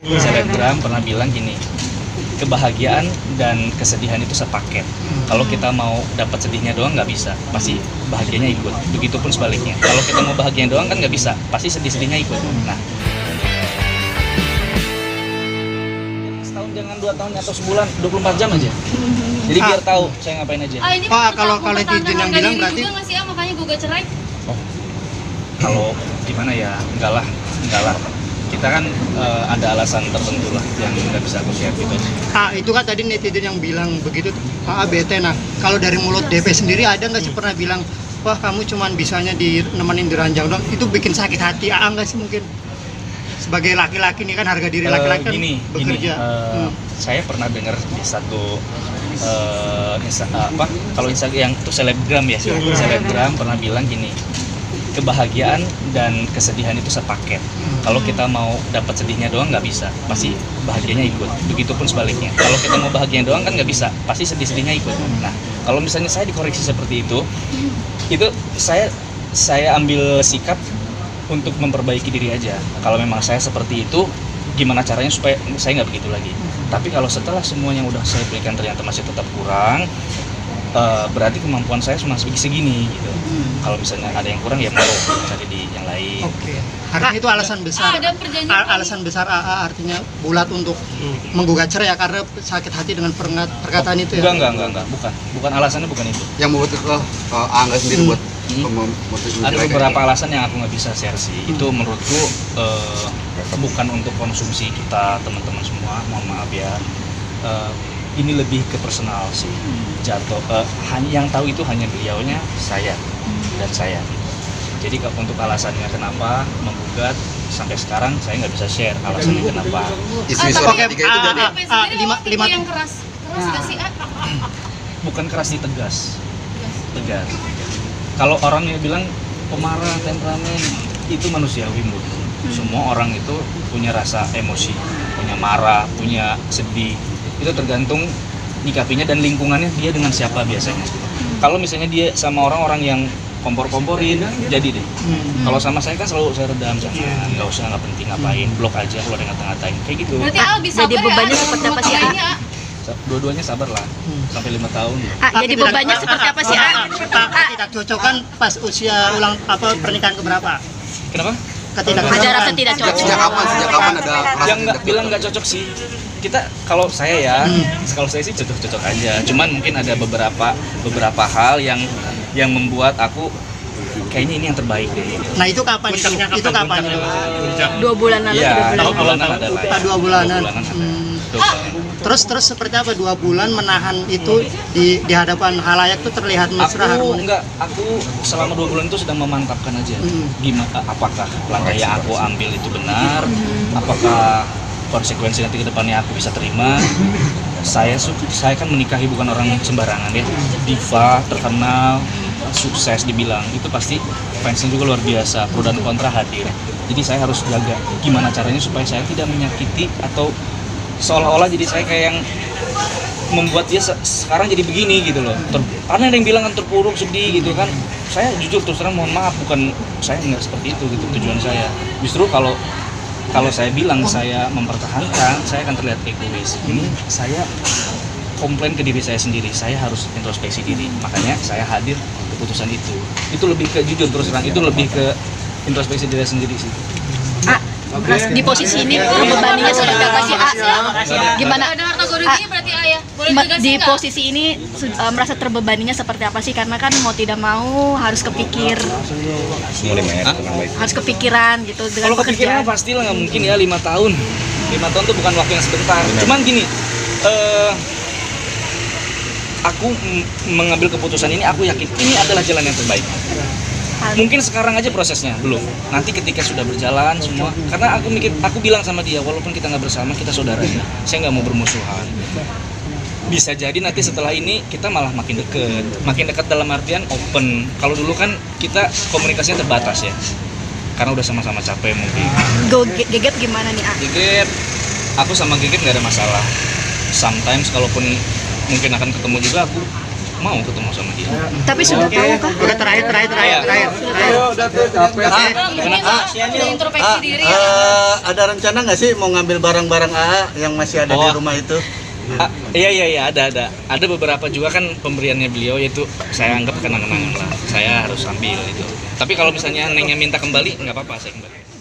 Selebgram pernah bilang gini, kebahagiaan dan kesedihan itu sepaket. Kalau kita mau dapat sedihnya doang nggak bisa, pasti bahagianya ikut. Begitupun sebaliknya. Kalau kita mau bahagianya doang kan nggak bisa, pasti sedih-sedihnya ikut. Nah, setahun jangan 2 tahun atau sebulan, 24 jam aja. Jadi biar tahu saya ngapain aja. Ini Pak, kalau netizen yang bilang berarti juga nggak sih, makanya gugat cerai. Oh, kalau gimana ya, enggak lah. Kita kan ada alasan tertentu lah yang nggak bisa aku share gitu. itu kan tadi netizen yang bilang begitu, Pak bete. Nah, kalau dari mulut DP sendiri ada nggak sih pernah bilang, wah kamu cuman bisanya nemenin di ranjang dong, itu bikin sakit hati nggak sih mungkin? Sebagai laki-laki nih kan harga diri laki-laki kan bekerja. Saya pernah dengar di satu kalau Instagram yang itu selebgram ya, selebgram pernah bilang gini, kebahagiaan dan kesedihan itu sepaket. Kalau kita mau dapat sedihnya doang nggak bisa, pasti bahagianya ikut. Begitupun sebaliknya. Kalau kita mau bahagianya doang kan nggak bisa, pasti sedih-sedihnya ikut. Nah, kalau misalnya saya dikoreksi seperti itu saya ambil sikap untuk memperbaiki diri aja. Kalau memang saya seperti itu, gimana caranya supaya saya nggak begitu lagi. Tapi kalau setelah semua yang udah saya berikan ternyata masih tetap kurang, berarti kemampuan saya cuma segini gitu. Kalau misalnya ada yang kurang ya mau cari di yang lain. Oke. Artinya itu alasan besar. Alasan besar artinya bulat untuk menggugat cerai ya karena sakit hati dengan perkataan itu ya. Enggak. Bukan alasannya bukan itu. Yang membuat Angga sendiri buat ada beberapa alasan yang aku nggak bisa share sih. Itu menurutku bukan untuk konsumsi kita teman-teman semua. Mohon maaf ya. Ini lebih ke personal sih, hanya yang tahu itu hanya beliaunya, saya dan saya. Jadi untuk alasannya kenapa menggugat sampai sekarang saya nggak bisa share alasannya kenapa. Istri seorang ketiga itu dari lima yang keras nggak sih? Bukan keras sih, tegas. Kalau orang yang bilang pemarah, temperamen, itu manusiawi menurutku. Semua orang itu punya rasa emosi, punya marah, punya sedih. Itu tergantung nyikapinya dan lingkungannya dia dengan siapa biasanya. Kalau misalnya dia sama orang-orang yang kompor-komporin, jadi deh. Kalau sama saya kan selalu saya redam, jangan, nggak usah, nggak penting, ngapain, blok aja kalau ada ngata-ngatain kayak gitu. Berarti Al bisa jadi bebannya seperti apa sih? Dua-duanya sabar lah, sampai 5 tahun. Jadi bebannya seperti apa sih? Tidak cocok kan pas usia pernikahan keberapa? Kenapa? Ada rasa tidak cocok. Sejak kapan ada rasa Yang nggak bilang nggak cocok sih. Kita kalau saya sih cocok-cocok aja. Cuman mungkin ada beberapa hal yang membuat aku kayaknya ini yang terbaik deh. Nah itu kapan? Itu kapan? 2 bulan lalu. Iya, 2 bulanan ada lah. 2 bulanan. Ada. Terus seperti apa 2 bulan menahan itu di hadapan halayak tuh terlihat mesra harmonis? Aku selama 2 bulan itu sedang memantapkan aja. Gimana, apakah langkah yang aku ambil itu benar? Apakah konsekuensi nanti ke depannya aku bisa terima? Saya kan menikahi bukan orang sembarangan ya. Diva, terkenal, sukses dibilang, itu pasti fansnya juga luar biasa, pro dan kontra hadir. Jadi saya harus jaga gimana caranya supaya saya tidak menyakiti atau seolah-olah jadi saya kayak yang membuat dia sekarang jadi begini gitu loh. Karena ada yang bilang kan terpuruk, sedih gitu kan. Saya jujur terus terang mohon maaf, bukan saya nggak seperti itu gitu tujuan saya. Justru kalau saya bilang saya mempertahankan, saya akan terlihat egois. Ini saya komplain ke diri saya sendiri, saya harus introspeksi diri. Makanya saya hadir keputusan itu. Itu lebih ke jujur terus terang, itu lebih ke introspeksi diri sendiri sih. Di posisi ini terbebaninya seperti apa sih? Gimana? Ada harta goruginya berarti Ayah. Boleh dijelasin Di nggak? posisi ini merasa terbebaninya seperti apa sih? Karena kan mau tidak mau harus harus kepikiran gitu dengan Kalau kepikiran pekerjaan. pastilah nggak mungkin ya 5 tahun. 5 tahun tuh bukan waktu yang sebentar. Cuman gini, aku mengambil keputusan ini, aku yakin ini adalah jalan yang terbaik. Mungkin sekarang aja prosesnya belum. Nanti ketika sudah berjalan semua, karena aku bilang sama dia, walaupun kita nggak bersama, kita saudara ya. Saya nggak mau bermusuhan. Bisa jadi nanti setelah ini kita malah makin dekat dalam artian open. Kalau dulu kan kita komunikasinya terbatas ya, karena udah sama-sama capek mungkin. Geget gimana nih? Geget, aku sama Geget nggak ada masalah. Sometimes kalaupun mungkin akan ketemu juga, aku mau ketemu sama dia. Tapi sudah tahu kah? Oke, terakhir. Udah introspeksi diri ya. Ada rencana nggak sih mau ngambil barang-barang AA yang masih ada di rumah itu? Iya ada beberapa juga kan pemberiannya beliau, yaitu saya anggap kenang-kenangan lah, saya harus ambil itu. Tapi kalau misalnya Nengnya minta kembali nggak apa-apa, saya kembali.